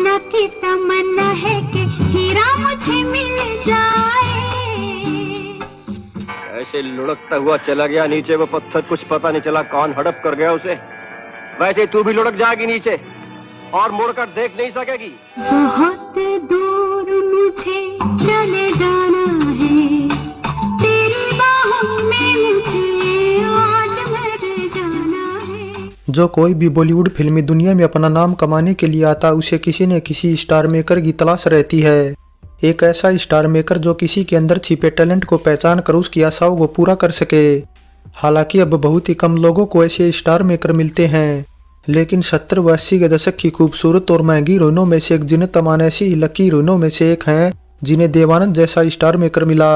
सपना की तमन्ना है कि हीरा मुझे मिल जाए। ऐसे लुढ़कता हुआ चला गया नीचे वो पत्थर, कुछ पता नहीं चला कौन हड़प कर गया उसे। वैसे तू भी लुढ़क जाएगी नीचे और मुड़कर देख नहीं सकेगी। बहुत दूर मुझे चले जाना है, तेरी बाहों में मुझे आज मर जाना है। जो कोई भी बॉलीवुड फिल्मी दुनिया में अपना नाम कमाने के लिए आता, उसे किसी न किसी स्टार मेकर की तलाश रहती है। एक ऐसा स्टार मेकर जो किसी के अंदर छिपे टैलेंट को पहचान कर उसकी आशाओं को पूरा कर सके। हालांकि अब बहुत ही कम लोगों को ऐसे स्टार मेकर मिलते हैं, लेकिन 70 व 80 के दशक की खूबसूरत और महंगी हीरोइनों में से एक जीनत अमान ऐसी लकी हीरोइनों में से एक हैं जिन्हें देवानंद जैसा स्टार मेकर मिला।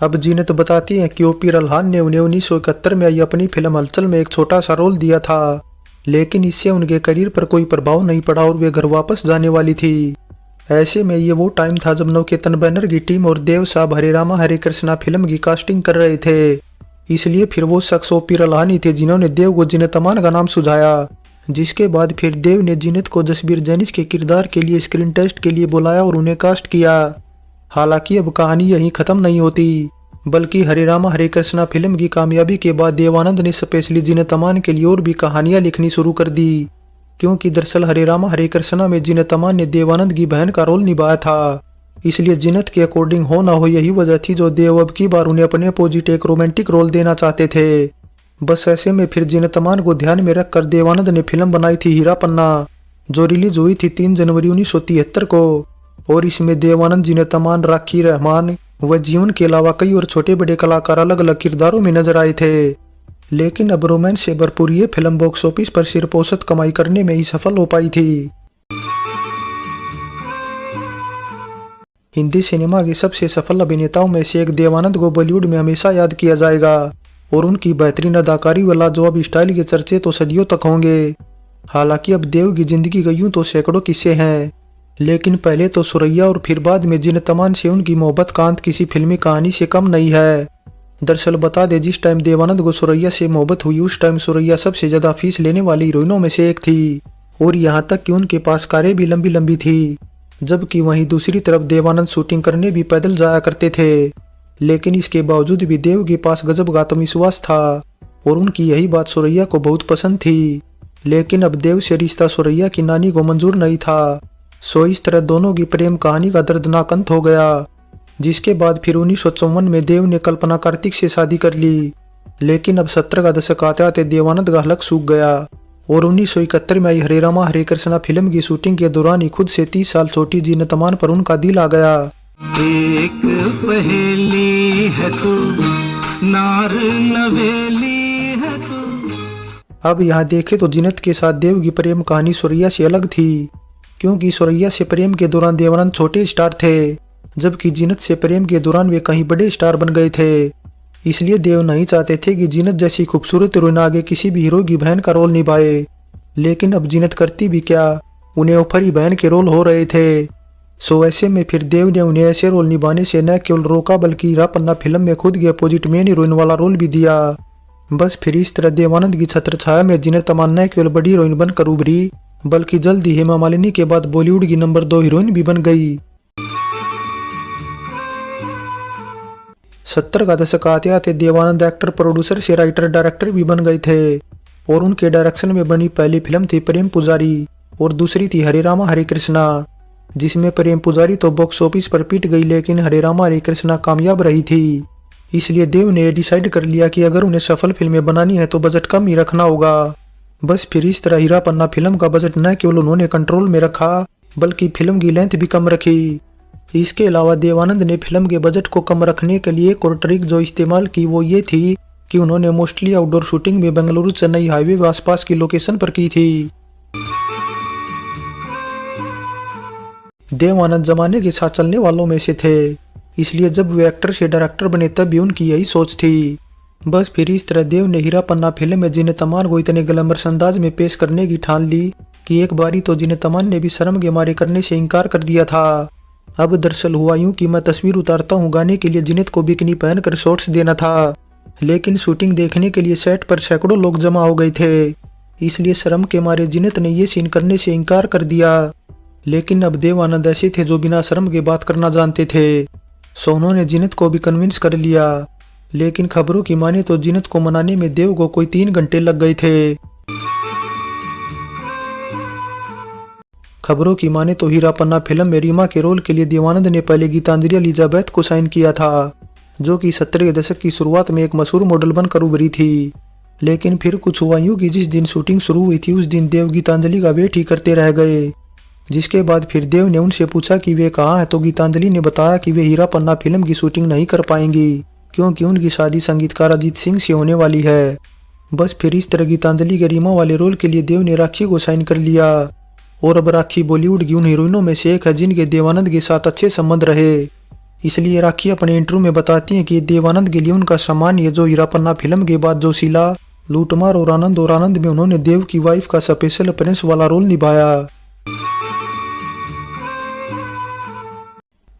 अब जीनत बताती हैं कि ओपी रल्हान ने उन्हें 1971 में आई अपनी फिल्म हलचल में एक छोटा सा रोल दिया था, लेकिन इससे उनके करियर पर कोई प्रभाव नहीं पड़ा और वे घर वापस जाने वाली थी। ऐसे में ये वो टाइम था जब नवकेतन बैनर की टीम और देव साहब हरे रामा हरे कृष्णा फिल्म की कास्टिंग कर रहे थे। इसलिए फिर वो शख्स ओपी रल्हान ही थे जिन्होंने देव को जीनत अमान का नाम सुझाया, जिसके बाद फिर देव ने जीनत को जसबीर जैनिस के किरदार के लिए स्क्रीन टेस्ट के लिए बुलाया और उन्हें कास्ट किया। हालांकि अब कहानी यहीं खत्म नहीं होती, बल्कि हरे रामा हरे कृष्णा फिल्म की कामयाबी के बाद देवानंद ने स्पेशली जीनत अमान के लिए और भी कहानियां लिखनी शुरू कर दी, क्योंकि दरअसल हरे रामा हरे कृष्णा में जीनत अमान ने देवानंद की बहन का रोल निभाया था। इसलिए जीनत के अकॉर्डिंग हो ना हो यही वजह थी जो देव अब की बार उन्हें अपने अपोजिट एक रोमांटिक रोल देना चाहते थे। बस ऐसे में फिर जीनत अमान को ध्यान में रखकर देवानंद ने फिल्म बनाई थी हीरा पन्ना, जो रिलीज हुई थी 3 जनवरी 1973 को। और इसमें देवानंद, जीनत अमान, राखी रहमान व जीवन के अलावा कई और छोटे बड़े कलाकार अलग अलग किरदारों में नजर आए थे। लेकिन अब रोमांस से भरपूर ये फिल्म बॉक्स ऑफिस पर सिर्फ औसत कमाई करने में ही सफल हो पाई थी। हिंदी सिनेमा के सबसे सफल अभिनेताओं में से एक देवानंद को बॉलीवुड में हमेशा याद किया जाएगा और उनकी बेहतरीन अदाकारी व लाजवाब स्टाइल के चर्चे तो सदियों तक होंगे। हालांकि अब देव की जिंदगी के यूं तो सैकड़ों किस्से हैं, लेकिन पहले तो सुरैया और फिर बाद में जीनत अमान से उनकी मोहब्बत का अंत किसी फिल्मी कहानी से कम नहीं है। दरअसल बता दे, जिस टाइम देवानंद को सुरैया से मोहब्बत हुई उस टाइम सुरैया सबसे ज्यादा फीस लेने वाली हीरोइनों में से एक थी और यहाँ तक कि उनके पास कारें भी लंबी लंबी थी, जबकि वहीं दूसरी तरफ देवानंद शूटिंग करने भी पैदल जाया करते थे। लेकिन इसके बावजूद भी देव के पास गजब का आत्मविश्वास था और उनकी यही बात सुरैया को बहुत पसंद थी। लेकिन अब देव से रिश्ता सुरैया की नानी को मंजूर नहीं था। सो इस तरह दोनों की प्रेम कहानी का दर्दनाक अंत हो गया, जिसके बाद फिर 1954 में देव ने कल्पना कार्तिक से शादी कर ली। लेकिन अब 70 का दशक आते आते देवानंद का हलक सूख गया और 1971 में आई हरे रामा हरे कृष्णा फिल्म की शूटिंग के दौरान ही खुद से 30 साल छोटी जीनत अमान पर उनका दिल आ गया। एक पहेली है तू, नार नवेली है तू। अब यहाँ देखे तो जीनत के साथ देव की प्रेम कहानी सुरैया से अलग थी, क्योंकि सुरैया से प्रेम के दौरान देवानंद छोटे स्टार थे, जबकि जीनत से प्रेम के दौरान वे कहीं बड़े स्टार बन गए थे। इसलिए देव नहीं चाहते थे कि जीनत जैसी खूबसूरत हीरोइन आगे किसी भी हीरो की बहन का रोल निभाए। लेकिन अब जीनत करती भी क्या, उन्हें ओफरी बहन के रोल हो रहे थे। सो ऐसे में फिर देव ने उन्हें ऐसे रोल निभाने से न केवल रोका, बल्कि हीरा पन्ना फिल्म में खुद के अपोजिट मेन हीरोइन वाला रोल भी दिया। बस फिर इस तरह देवानंद की छत्र छाया में जीनत अमान न केवल बड़ी हीरोइन बनकर उभरी, बल्कि जल्द ही हेमा मालिनी के बाद बॉलीवुड की नंबर 2 हीरोइन भी बन गई। 70 का दशक आते आते देवानंद एक्टर, प्रोड्यूसर से राइटर डायरेक्टर भी बन गए थे और उनके डायरेक्शन में बनी पहली फिल्म थी प्रेम पुजारी और दूसरी थी हरे रामा हरे कृष्णा, जिसमें प्रेम पुजारी तो बॉक्स ऑफिस पर पिट गई, लेकिन हरे रामा हरे कृष्णा कामयाब रही थी। इसलिए देव ने डिसाइड कर लिया कि अगर उन्हें सफल फिल्में बनानी है तो बजट कम ही रखना होगा। बस फिर इस तरह हीरा पन्ना फिल्म का बजट न केवल उन्होंने कंट्रोल में रखा, बल्कि फिल्म की लेंथ भी कम रखी। इसके अलावा देवानंद ने फिल्म के बजट को कम रखने के लिए एक और ट्रिक जो इस्तेमाल की वो ये थी कि उन्होंने मोस्टली आउटडोर शूटिंग में बेंगलुरु चेन्नई हाईवे व आसपास की लोकेशन पर की थी। देवानंद जमाने के साथ चलने वालों में से थे, इसलिए जब वे एक्टर से डायरेक्टर बने तब भी उनकी यही सोच थी। बस फिर इस तरह देव ने हीरा पन्ना फिल्म में जीनत अमान को इतने ग्लैमरस अंदाज में पेश करने की ठान ली कि एक बारी तो जीनत अमान ने भी शर्म के मारे करने से इनकार कर दिया था। अब दरअसल हुआ यूं कि मैं तस्वीर उतारता हूं गाने के लिए जीनत को बिकनी पहनकर शॉट्स देना था, लेकिन शूटिंग देखने के लिए सेट पर सैकड़ों लोग जमा हो गए थे, इसलिए शर्म के मारे जीनत ने ये सीन करने से इनकार कर दिया। लेकिन अब देवानंद ऐसे थे जो बिना शर्म के बात करना जानते थे। सो उन्होंने जीनत को भी कन्विंस कर लिया। लेकिन खबरों की माने तो जीनत को मनाने में देव को कोई 3 घंटे लग गए थे। खबरों की माने तो हीरा पन्ना फिल्म में रीमा के रोल के लिए देवानंद ने पहले गीतांजलि एलिजाबेथ को साइन किया था, जो कि 70 के दशक की शुरुआत में एक मशहूर मॉडल बनकर उभरी थी। लेकिन फिर कुछ हुआ यूं कि जिस दिन शूटिंग शुरू हुई थी उस दिन देव गीतांजलि का वेट ही करते रह गए। जिसके बाद फिर देव ने उनसे पूछा कि वे कहाँ हैं, तो गीतांजलि ने बताया कि वे हीरा पन्ना फिल्म की शूटिंग नहीं कर पाएंगी क्योंकि उनकी शादी संगीतकार अजीत सिंह से होने वाली है। बस फिर इस तरह गीतांजलि के रीमा वाले रोल के लिए देव ने राखी को साइन कर लिया। और अब राखी बॉलीवुड की उन हीरोइनों में से एक है जिनके देवानंद के साथ अच्छे संबंध रहे। इसलिए राखी अपने इंटरव्यू में बताती हैं कि देवानंद के लिए उनका सम्मान है जो हीरा पन्ना फिल्म के बाद जोशीला, लूटमार और आनंद में उन्होंने देव की वाइफ का स्पेशल अपीयरेंस वाला रोल निभाया।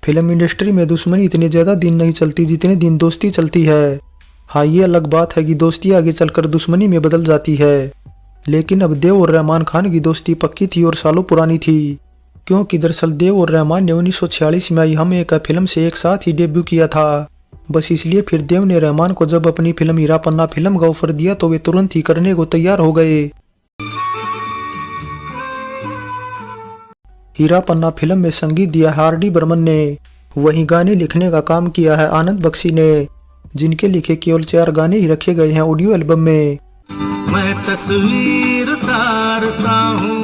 फिल्म इंडस्ट्री में दुश्मनी इतने ज्यादा दिन नहीं चलती जितने दिन दोस्ती चलती है। हाँ, ये अलग बात है कि दोस्ती आगे चलकर दुश्मनी में बदल जाती है। लेकिन अब देव और रहमान खान की दोस्ती पक्की थी और सालों पुरानी थी, क्योंकि दरअसल देव और रहमान ने 1946 में आई हम एक फिल्म से एक साथ ही डेब्यू किया था। बस इसलिए फिर देव ने रहमान को जब अपनी फिल्म हीरा पन्ना फिल्म का ऑफर दिया तो वे तुरंत ही करने को तैयार हो गए। हीरा पन्ना फिल्म में संगीत दिया है आर डी बर्मन ने, वहीं गाने लिखने का काम किया है आनंद बख्शी ने, जिनके लिखे केवल 4 गाने ही रखे गए हैं ऑडियो एल्बम में। मैं तस्वीर उतारता हूँ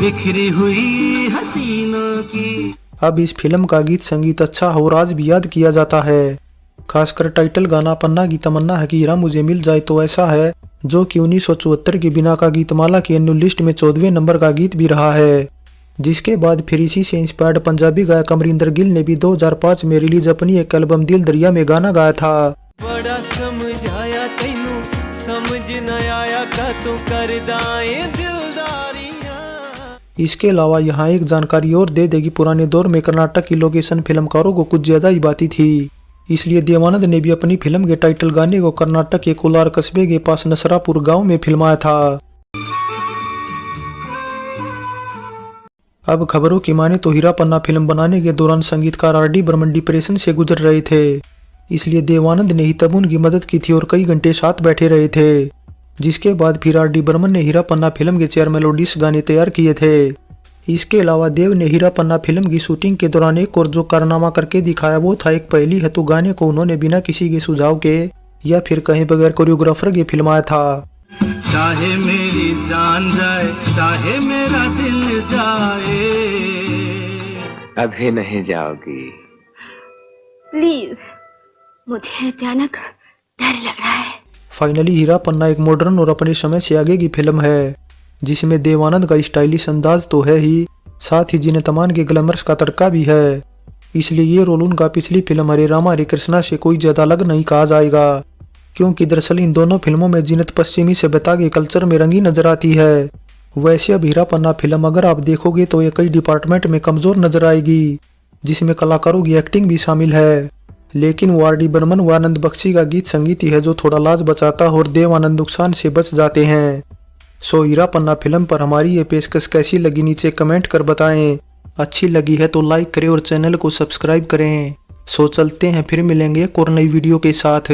बिखरी हुई हसीनों की। अब इस फिल्म का गीत संगीत अच्छा हो और आज भी याद किया जाता है। खासकर टाइटल गाना पन्ना की तमन्ना है कि हीरा मुझे मिल जाए तो ऐसा है, जो कि 1974 की बिना का गीतमाला की एनुअल लिस्ट में 14वें नंबर का गीत भी रहा है। जिसके बाद फिर इसी से इंस्पायर्ड पंजाबी गायक अमरिंदर गिल ने भी 2005 में रिलीज अपनी एक एल्बम दिल दरिया में गाना गाया था। बड़ा समझाया तैनू समझ न आया का तू कर दाए दिलदारियां। इसके अलावा यहाँ एक जानकारी और दे देगी, पुराने दौर में कर्नाटक की लोकेशन फिल्मकारों को कुछ ज्यादा ही बाती थी। इसलिए देवानंद ने भी अपनी फिल्म के टाइटल गाने को कर्नाटक के कोलार कस्बे के पास नसरापुर गांव में फिल्माया था। अब खबरों की माने तो हीरा पन्ना फिल्म बनाने के दौरान संगीतकार आर डी बर्मन डिप्रेशन से गुजर रहे थे। इसलिए देवानंद ने ही तब उनकी मदद की थी और कई घंटे साथ बैठे रहे थे। जिसके बाद फिर आर डी बर्मन ने हीरा पन्ना फिल्म के 4 मेलोडीज गाने तैयार किए थे। इसके अलावा देव ने हीरा पन्ना फिल्म की शूटिंग के दौरान एक और जो कारनामा करके दिखाया वो था एक पहेली है तो गाने को उन्होंने बिना किसी के सुझाव के या फिर कहीं बगैर कोरियोग्राफर के फिल्माया था। चाहे मेरी जान जाए चाहे मेरा दिल जाए अभी नहीं जाओगी। प्लीज, मुझे अचानक डर लग रहा है। फाइनली हीरा पन्ना एक मॉडर्न और अपने समय से आगे की फिल्म है, जिसमें देवानंद का स्टाइलिश अंदाज तो है ही, साथ ही जिन्हें तमान के ग्लैमर्स का तड़का भी है। इसलिए ये रोल उनका पिछली फिल्म हरे रामा हरे कृष्णा से कोई ज्यादा अलग नहीं कहा जाएगा, क्योंकि दरअसल इन दोनों फिल्मों में जीनत पश्चिमी सभ्यता के कल्चर में रंगी नजर आती है। वैसे अब हीरा पन्ना फिल्म अगर आप देखोगे तो ये कई डिपार्टमेंट में कमजोर नजर आएगी, जिसमें कलाकारों की एक्टिंग भी शामिल है। लेकिन वो आर डी बर्मन व आनंद बख्शी का गीत संगीत ही है जो थोड़ा लाज बचाता है और देवानंद नुकसान से बच जाते हैं। सो हीरा पन्ना फिल्म पर हमारी ये पेशकश कैसी लगी नीचे कमेंट कर बताएं। अच्छी लगी है तो लाइक करें और चैनल को सब्सक्राइब करें। सो चलते हैं, फिर मिलेंगे एक और नई वीडियो के साथ।